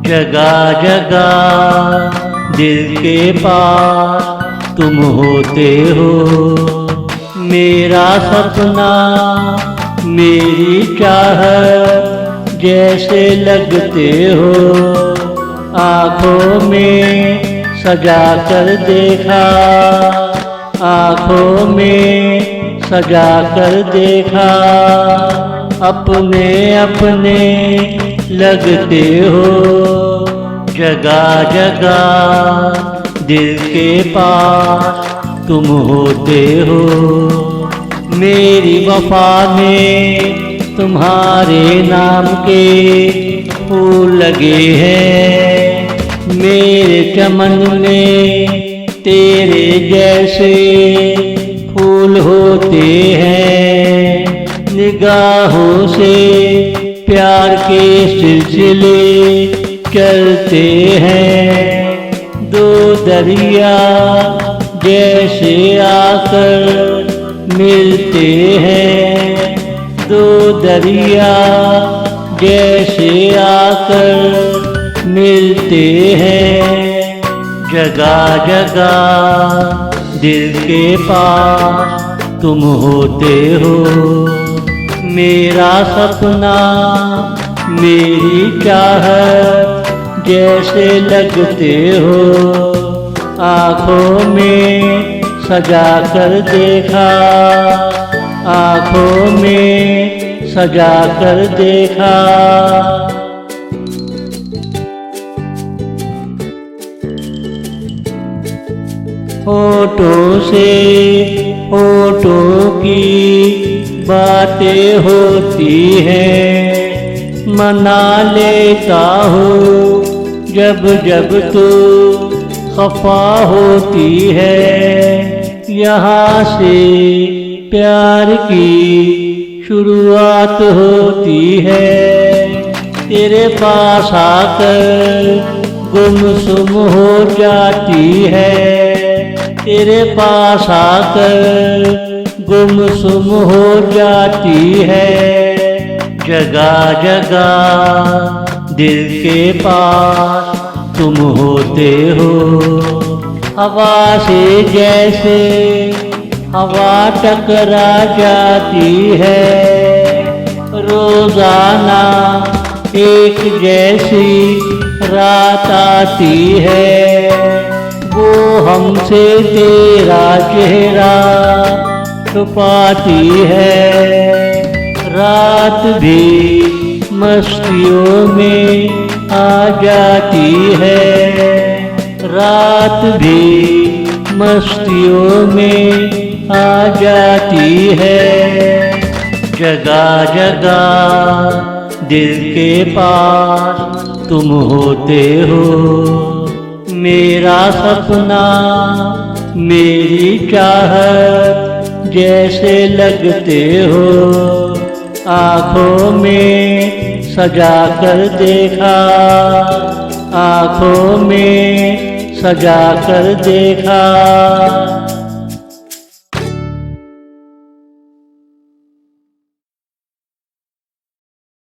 जगह जगह दिल के पास तुम होते हो। मेरा सपना मेरी चाहत जैसे लगते हो। आँखों में सजा कर देखा, आँखों में सजा कर देखा, अपने अपने लगते हो। जगह जगह दिल के पास तुम होते हो। मेरी वफा में तुम्हारे नाम के फूल लगे हैं। मेरे चमन में तेरे जैसे फूल होते हैं। निगाहों से प्यार के सिलसिले चलते हैं। दो दरिया जैसे आकर मिलते हैं। दो दरिया जैसे आकर मिलते हैं। जगह जगह दिल के पास तुम होते हो। मेरा सपना मेरी चाहत जैसे लगते हो। आँखों में सजा कर देखा, आँखों में सजा कर देखा। होठों से होठों की बातें होती हैं। मना लेता हूँ जब जब तू खफा होती है। यहाँ से प्यार की शुरुआत होती है। तेरे पास आकर गुमसुम हो जाती है। तेरे पास आकर गुमसुम हो जाती है। जगह जगह दिल के पास तुम होते हो। हवा से जैसे हवा टकरा जाती है। रोजाना एक जैसी रात आती है। वो हमसे तेरा चेहरा छुपाती है। रात भी मस्तियों में आ जाती है। रात भी मस्तियों में आ जाती है। जगह जगह दिल के पास तुम होते हो। मेरा सपना मेरी चाहत जैसे लगते हो। आँखों में सजा कर देखा, आँखों में सजा कर देखा।